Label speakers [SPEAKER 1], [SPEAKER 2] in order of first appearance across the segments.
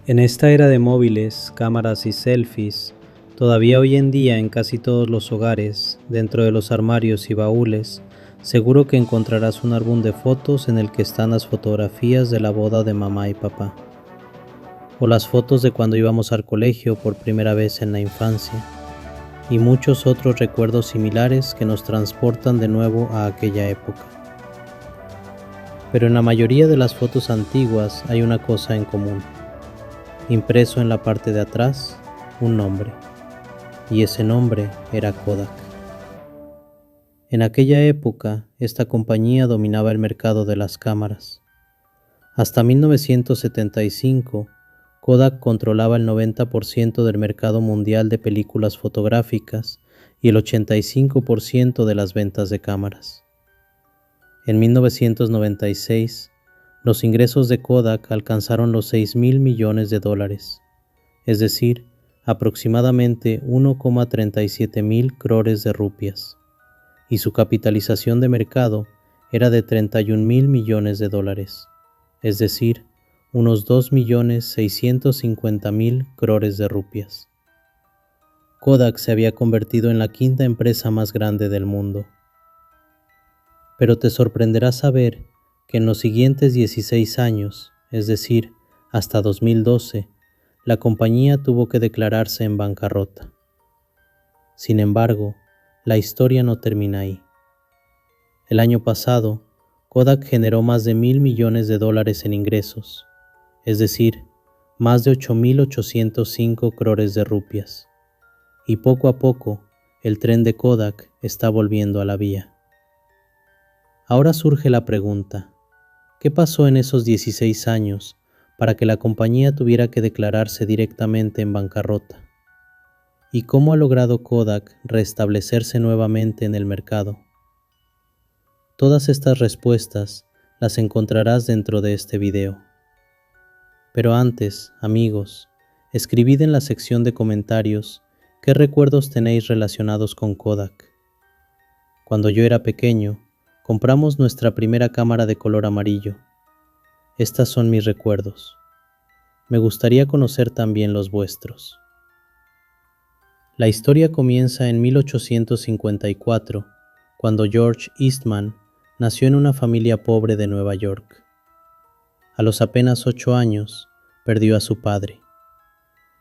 [SPEAKER 1] En esta era de móviles, cámaras y selfies, todavía hoy en día en casi todos los hogares, dentro de los armarios y baúles, seguro que encontrarás un álbum de fotos en el que están las fotografías de la boda de mamá y papá, o las fotos de cuando íbamos al colegio por primera vez en la infancia, y muchos otros recuerdos similares que nos transportan de nuevo a aquella época. Pero en la mayoría de las fotos antiguas hay una cosa en común. Impreso en la parte de atrás, un nombre, y ese nombre era Kodak. En aquella época, esta compañía dominaba el mercado de las cámaras. Hasta 1975, Kodak controlaba el 90% del mercado mundial de películas fotográficas y el 85% de las ventas de cámaras. En 1996, los ingresos de Kodak alcanzaron los $6,000 millones, es decir, aproximadamente 1,37 mil crores de rupias, y su capitalización de mercado era de $31,000 millones, es decir, unos 2,650,000 crores de rupias. Kodak se había convertido en la quinta empresa más grande del mundo. Pero te sorprenderá saber que en los siguientes 16 años, es decir, hasta 2012, la compañía tuvo que declararse en bancarrota. Sin embargo, la historia no termina ahí. El año pasado, Kodak generó más de $1,000 millones en ingresos, es decir, más de 8,805 crores de rupias, y poco a poco, el tren de Kodak está volviendo a la vía. Ahora surge la pregunta: ¿qué pasó en esos 16 años para que la compañía tuviera que declararse directamente en bancarrota? ¿Y cómo ha logrado Kodak restablecerse nuevamente en el mercado? Todas estas respuestas las encontrarás dentro de este video. Pero antes, amigos, escribid en la sección de comentarios qué recuerdos tenéis relacionados con Kodak. Cuando yo era pequeño, compramos nuestra primera cámara de color amarillo. Estas son mis recuerdos. Me gustaría conocer también los vuestros. La historia comienza en 1854, cuando George Eastman nació en una familia pobre de Nueva York. A los apenas 8 años, perdió a su padre.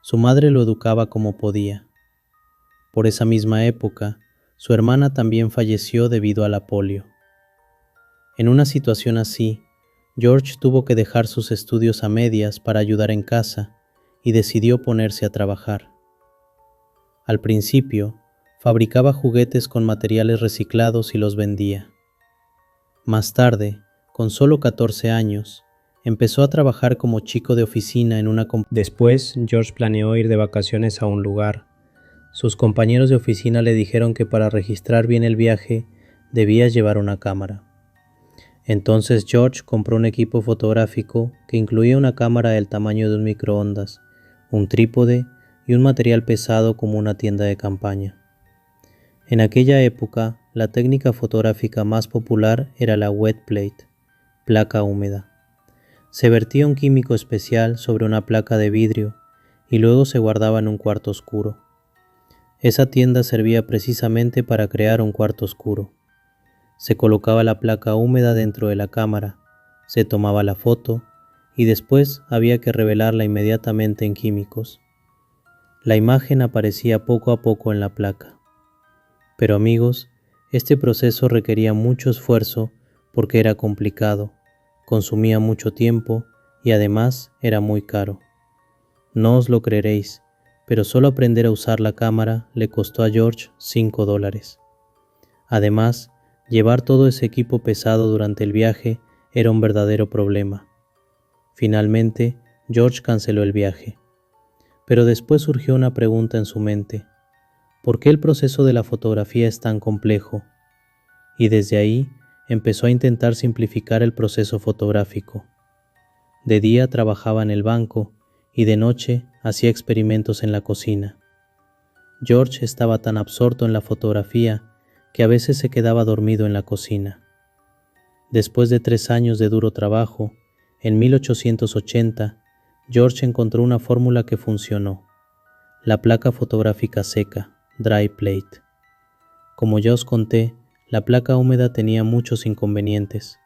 [SPEAKER 1] Su madre lo educaba como podía. Por esa misma época, su hermana también falleció debido a la polio. En una situación así, George tuvo que dejar sus estudios a medias para ayudar en casa y decidió ponerse a trabajar. Al principio, fabricaba juguetes con materiales reciclados y los vendía. Más tarde, con solo 14 años, empezó a trabajar como chico de oficina en una compañía. Después, George planeó ir de vacaciones a un lugar. Sus compañeros de oficina le dijeron que para registrar bien el viaje, debía llevar una cámara. Entonces George compró un equipo fotográfico que incluía una cámara del tamaño de un microondas, un trípode y un material pesado como una tienda de campaña. En aquella época, la técnica fotográfica más popular era la wet plate, placa húmeda. Se vertía un químico especial sobre una placa de vidrio y luego se guardaba en un cuarto oscuro. Esa tienda servía precisamente para crear un cuarto oscuro. Se colocaba la placa húmeda dentro de la cámara, se tomaba la foto y después había que revelarla inmediatamente en químicos. La imagen aparecía poco a poco en la placa. Pero amigos, este proceso requería mucho esfuerzo porque era complicado, consumía mucho tiempo y además era muy caro. No os lo creeréis, pero solo aprender a usar la cámara le costó a George $5. Además, llevar todo ese equipo pesado durante el viaje era un verdadero problema. Finalmente, George canceló el viaje. Pero después surgió una pregunta en su mente: ¿por qué el proceso de la fotografía es tan complejo? Y desde ahí empezó a intentar simplificar el proceso fotográfico. De día trabajaba en el banco y de noche hacía experimentos en la cocina. George estaba tan absorto en la fotografía que a veces se quedaba dormido en la cocina. Después de 3 años de duro trabajo, en 1880, George encontró una fórmula que funcionó: la placa fotográfica seca, dry plate. Como ya os conté, la placa húmeda tenía muchos inconvenientes,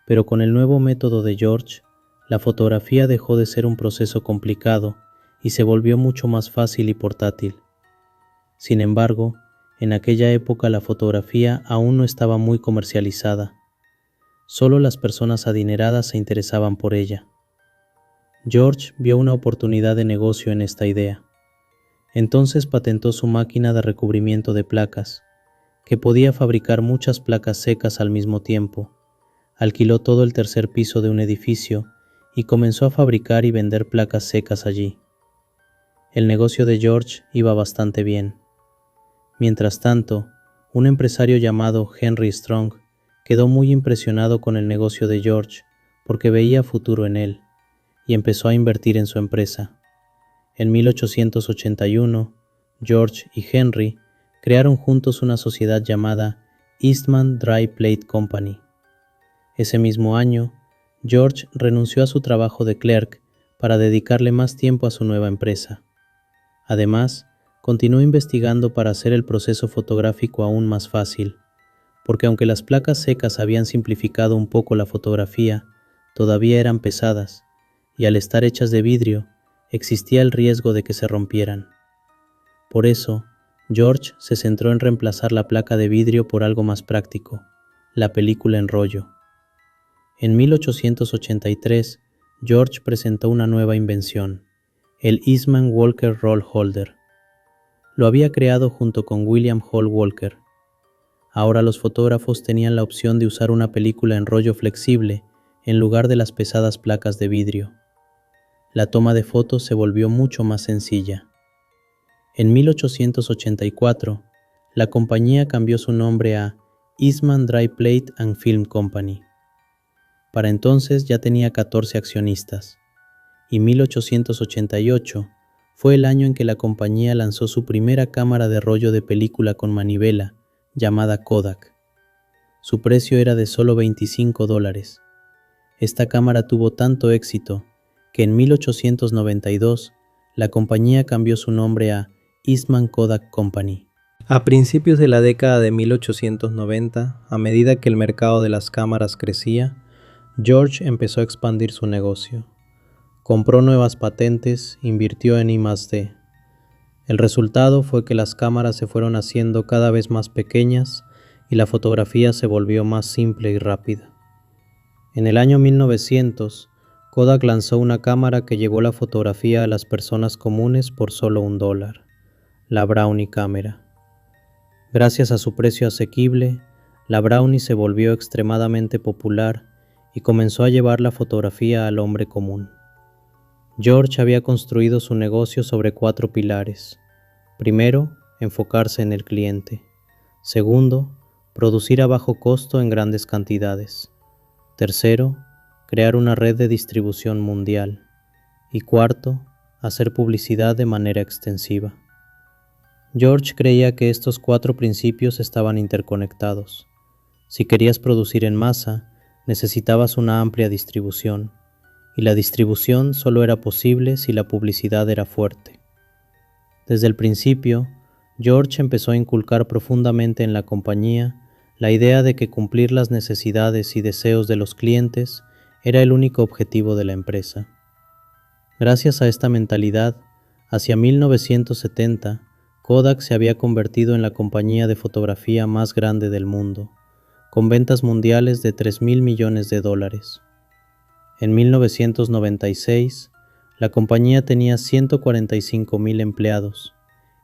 [SPEAKER 1] pero con el nuevo método de George, la fotografía dejó de ser un proceso complicado y se volvió mucho más fácil y portátil. Sin embargo, en aquella época la fotografía aún no estaba muy comercializada. Solo las personas adineradas se interesaban por ella. George vio una oportunidad de negocio en esta idea. Entonces patentó su máquina de recubrimiento de placas, que podía fabricar muchas placas secas al mismo tiempo. Alquiló todo el tercer piso de un edificio y comenzó a fabricar y vender placas secas allí. El negocio de George iba bastante bien. Mientras tanto, un empresario llamado Henry Strong quedó muy impresionado con el negocio de George porque veía futuro en él y empezó a invertir en su empresa. En 1881, George y Henry crearon juntos una sociedad llamada Eastman Dry Plate Company. Ese mismo año, George renunció a su trabajo de clerk para dedicarle más tiempo a su nueva empresa. Además, continuó investigando para hacer el proceso fotográfico aún más fácil, porque aunque las placas secas habían simplificado un poco la fotografía, todavía eran pesadas, y al estar hechas de vidrio, existía el riesgo de que se rompieran. Por eso, George se centró en reemplazar la placa de vidrio por algo más práctico, la película en rollo. En 1883, George presentó una nueva invención, el Eastman Walker Roll Holder. Lo había creado junto con William Hall Walker. Ahora los fotógrafos tenían la opción de usar una película en rollo flexible en lugar de las pesadas placas de vidrio. La toma de fotos se volvió mucho más sencilla. En 1884, la compañía cambió su nombre a Eastman Dry Plate and Film Company. Para entonces ya tenía 14 accionistas, y 1888 fue el año en que la compañía lanzó su primera cámara de rollo de película con manivela, llamada Kodak. Su precio era de solo $25. Esta cámara tuvo tanto éxito que en 1892 la compañía cambió su nombre a Eastman Kodak Company. A principios de la década de 1890, a medida que el mercado de las cámaras crecía, George empezó a expandir su negocio. Compró nuevas patentes, invirtió en I+D. El resultado fue que las cámaras se fueron haciendo cada vez más pequeñas y la fotografía se volvió más simple y rápida. En el año 1900, Kodak lanzó una cámara que llevó la fotografía a las personas comunes por solo $1, la Brownie Camera. Gracias a su precio asequible, la Brownie se volvió extremadamente popular y comenzó a llevar la fotografía al hombre común. George había construido su negocio sobre 4 pilares. Primero, enfocarse en el cliente. Segundo, producir a bajo costo en grandes cantidades. Tercero, crear una red de distribución mundial. Y cuarto, hacer publicidad de manera extensiva. George creía que estos 4 principios estaban interconectados. Si querías producir en masa, necesitabas una amplia distribución, y la distribución solo era posible si la publicidad era fuerte. Desde el principio, George empezó a inculcar profundamente en la compañía la idea de que cumplir las necesidades y deseos de los clientes era el único objetivo de la empresa. Gracias a esta mentalidad, hacia 1970, Kodak se había convertido en la compañía de fotografía más grande del mundo, con ventas mundiales de $3.000 millones. En 1996, la compañía tenía 145,000 empleados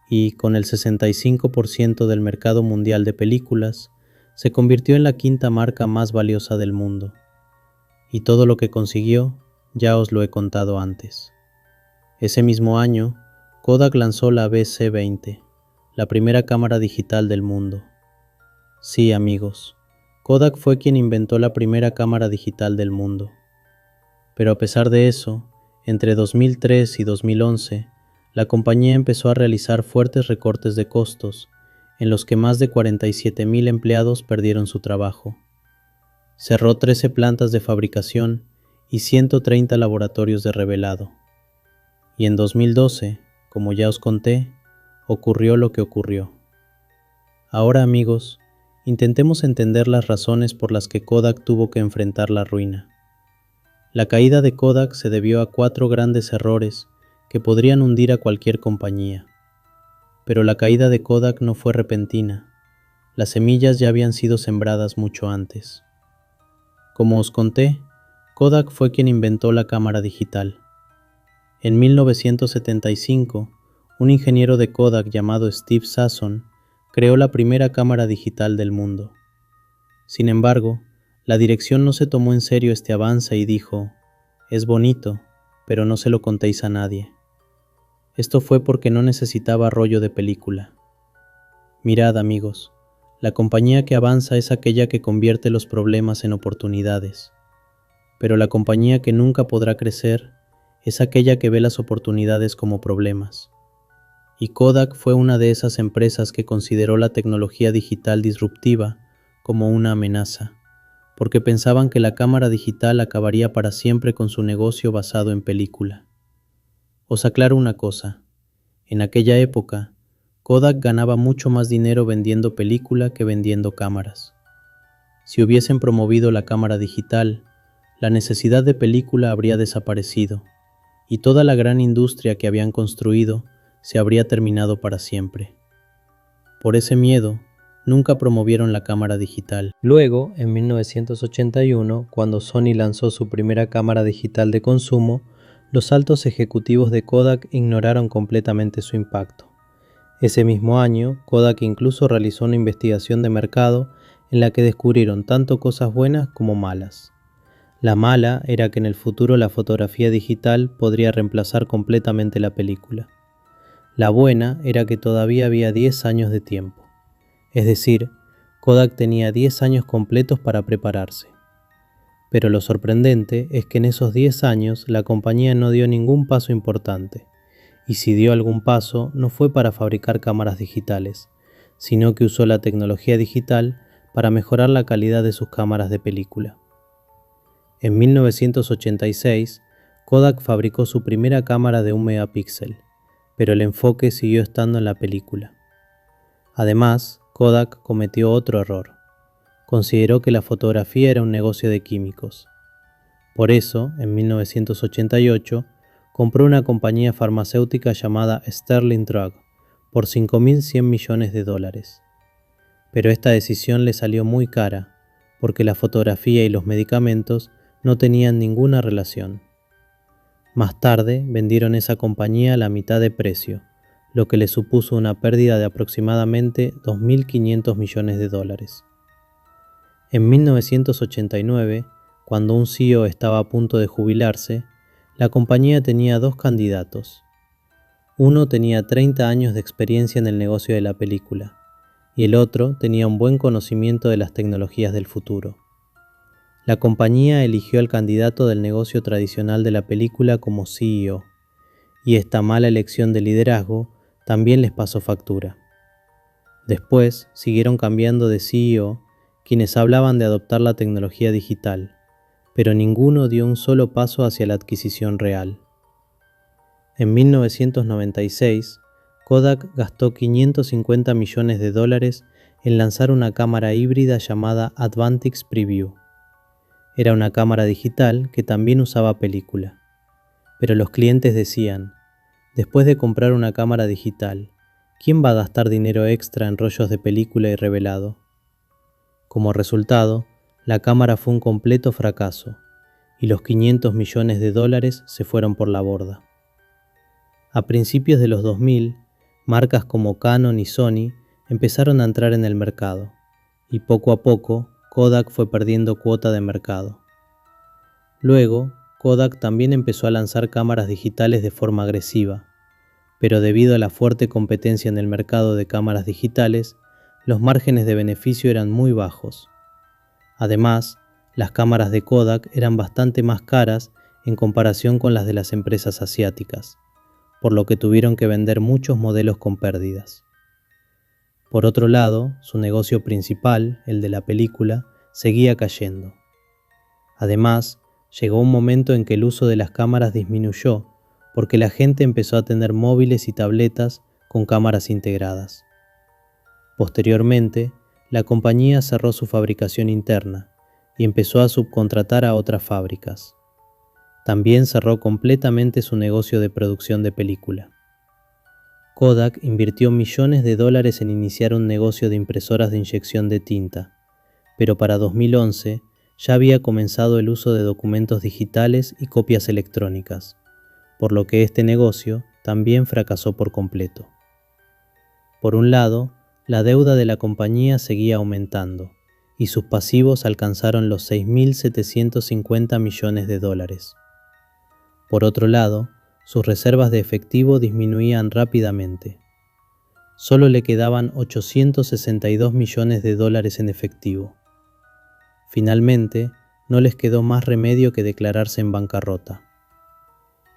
[SPEAKER 1] y, con el 65% del mercado mundial de películas, se convirtió en la 5ª marca más valiosa del mundo. Y todo lo que consiguió, ya os lo he contado antes. Ese mismo año, Kodak lanzó la BC-20, la primera cámara digital del mundo. Sí, amigos, Kodak fue quien inventó la primera cámara digital del mundo. Pero a pesar de eso, entre 2003 y 2011, la compañía empezó a realizar fuertes recortes de costos, en los que más de 47,000 empleados perdieron su trabajo. Cerró 13 plantas de fabricación y 130 laboratorios de revelado. Y en 2012, como ya os conté, ocurrió lo que ocurrió. Ahora, amigos, intentemos entender las razones por las que Kodak tuvo que enfrentar la ruina. La caída de Kodak se debió a 4 grandes errores que podrían hundir a cualquier compañía. Pero la caída de Kodak no fue repentina. Las semillas ya habían sido sembradas mucho antes. Como os conté, Kodak fue quien inventó la cámara digital. En 1975, un ingeniero de Kodak llamado Steve Sasson creó la primera cámara digital del mundo. Sin embargo, la dirección no se tomó en serio este avance y dijo: «Es bonito, pero no se lo contéis a nadie». Esto fue porque no necesitaba rollo de película. Mirad, amigos, la compañía que avanza es aquella que convierte los problemas en oportunidades. Pero la compañía que nunca podrá crecer es aquella que ve las oportunidades como problemas. Y Kodak fue una de esas empresas que consideró la tecnología digital disruptiva como una amenaza, porque pensaban que la cámara digital acabaría para siempre con su negocio basado en película. Os aclaro una cosa: en aquella época, Kodak ganaba mucho más dinero vendiendo película que vendiendo cámaras. Si hubiesen promovido la cámara digital, la necesidad de película habría desaparecido, y toda la gran industria que habían construido se habría terminado para siempre. Por ese miedo, nunca promovieron la cámara digital. Luego, en 1981, cuando Sony lanzó su primera cámara digital de consumo, los altos ejecutivos de Kodak ignoraron completamente su impacto. Ese mismo año, Kodak incluso realizó una investigación de mercado en la que descubrieron tanto cosas buenas como malas. La mala era que en el futuro la fotografía digital podría reemplazar completamente la película. La buena era que todavía había 10 años de tiempo. Es decir, Kodak tenía 10 años completos para prepararse. Pero lo sorprendente es que en esos 10 años la compañía no dio ningún paso importante. Y si dio algún paso, no fue para fabricar cámaras digitales, sino que usó la tecnología digital para mejorar la calidad de sus cámaras de película. En 1986, Kodak fabricó su primera cámara de 1 megapíxel, pero el enfoque siguió estando en la película. Además, Kodak cometió otro error. Consideró que la fotografía era un negocio de químicos. Por eso, en 1988, compró una compañía farmacéutica llamada Sterling Drug por $5.100 millones. Pero esta decisión le salió muy cara, porque la fotografía y los medicamentos no tenían ninguna relación. Más tarde vendieron esa compañía a la mitad de precio, lo que le supuso una pérdida de aproximadamente $2.500 millones. En 1989, cuando un CEO estaba a punto de jubilarse, la compañía tenía 2 candidatos. Uno tenía 30 años de experiencia en el negocio de la película, y el otro tenía un buen conocimiento de las tecnologías del futuro. La compañía eligió al candidato del negocio tradicional de la película como CEO, y esta mala elección de liderazgo también les pasó factura. Después siguieron cambiando de CEO quienes hablaban de adoptar la tecnología digital, pero ninguno dio un solo paso hacia la adquisición real. En 1996, Kodak gastó $550 millones en lanzar una cámara híbrida llamada Advantix Preview. Era una cámara digital que también usaba película. Pero los clientes decían: después de comprar una cámara digital, ¿quién va a gastar dinero extra en rollos de película y revelado? Como resultado, la cámara fue un completo fracaso, y los $500 millones se fueron por la borda. A principios de los 2000, marcas como Canon y Sony empezaron a entrar en el mercado, y poco a poco Kodak fue perdiendo cuota de mercado. Luego, Kodak también empezó a lanzar cámaras digitales de forma agresiva, pero debido a la fuerte competencia en el mercado de cámaras digitales, los márgenes de beneficio eran muy bajos. Además, las cámaras de Kodak eran bastante más caras en comparación con las de las empresas asiáticas, por lo que tuvieron que vender muchos modelos con pérdidas. Por otro lado, su negocio principal, el de la película, seguía cayendo. Además, llegó un momento en que el uso de las cámaras disminuyó porque la gente empezó a tener móviles y tabletas con cámaras integradas. Posteriormente, la compañía cerró su fabricación interna y empezó a subcontratar a otras fábricas. También cerró completamente su negocio de producción de película. Kodak invirtió millones de dólares en iniciar un negocio de impresoras de inyección de tinta, pero para 2011 ya había comenzado el uso de documentos digitales y copias electrónicas, por lo que este negocio también fracasó por completo. Por un lado, la deuda de la compañía seguía aumentando y sus pasivos alcanzaron los 6.750 millones de dólares. Por otro lado, sus reservas de efectivo disminuían rápidamente. Solo le quedaban 862 millones de dólares en efectivo. Finalmente, no les quedó más remedio que declararse en bancarrota.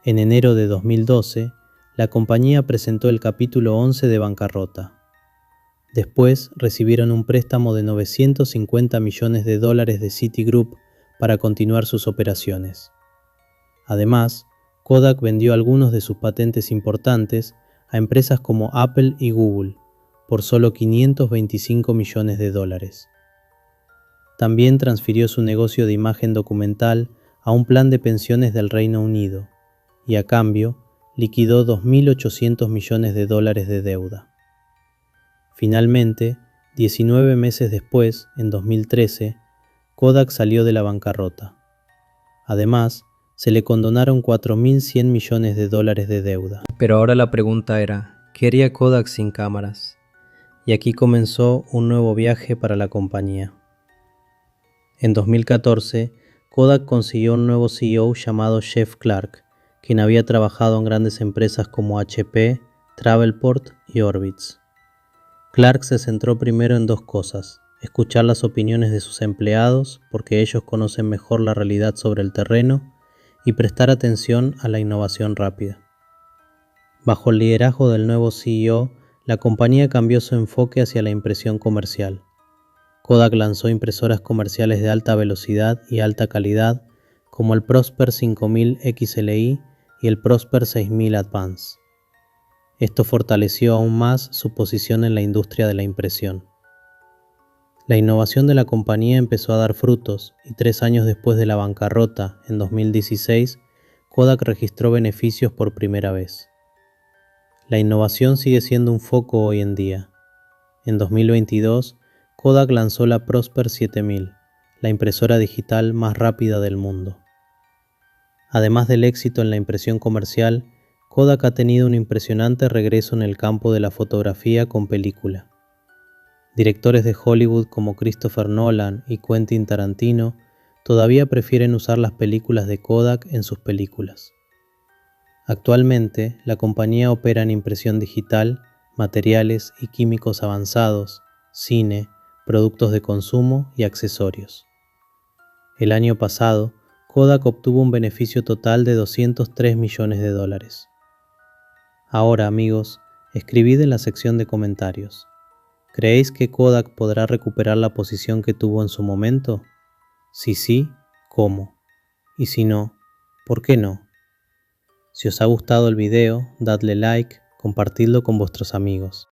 [SPEAKER 1] En enero de 2012, la compañía presentó el capítulo 11 de bancarrota. Después recibieron un préstamo de 950 millones de dólares de Citigroup para continuar sus operaciones. Además, Kodak vendió algunos de sus patentes importantes a empresas como Apple y Google por solo 525 millones de dólares. También transfirió su negocio de imagen documental a un plan de pensiones del Reino Unido y a cambio liquidó 2.800 millones de dólares de deuda. Finalmente, 19 meses después, en 2013, Kodak salió de la bancarrota. Además, se le condonaron 4.100 millones de dólares de deuda. Pero ahora la pregunta era, ¿qué haría Kodak sin cámaras? Y aquí comenzó un nuevo viaje para la compañía. En 2014, Kodak consiguió un nuevo CEO llamado Jeff Clarke, quien había trabajado en grandes empresas como HP, Travelport y Orbitz. Clarke se centró primero en dos cosas: escuchar las opiniones de sus empleados, porque ellos conocen mejor la realidad sobre el terreno, y prestar atención a la innovación rápida. Bajo el liderazgo del nuevo CEO, la compañía cambió su enfoque hacia la impresión comercial. Kodak lanzó impresoras comerciales de alta velocidad y alta calidad, como el Prosper 5000 XLI y el Prosper 6000 Advance. Esto fortaleció aún más su posición en la industria de la impresión. La innovación de la compañía empezó a dar frutos y 3 años después de la bancarrota, en 2016, Kodak registró beneficios por primera vez. La innovación sigue siendo un foco hoy en día. En 2022, Kodak lanzó la Prosper 7000, la impresora digital más rápida del mundo. Además del éxito en la impresión comercial, Kodak ha tenido un impresionante regreso en el campo de la fotografía con película. Directores de Hollywood como Christopher Nolan y Quentin Tarantino todavía prefieren usar las películas de Kodak en sus películas. Actualmente, la compañía opera en impresión digital, materiales y químicos avanzados, cine, productos de consumo y accesorios. El año pasado, Kodak obtuvo un beneficio total de 203 millones de dólares. Ahora, amigos, escribid en la sección de comentarios. ¿Creéis que Kodak podrá recuperar la posición que tuvo en su momento? Si sí, ¿cómo? Y si no, ¿por qué no? Si os ha gustado el video, dadle like, compartidlo con vuestros amigos.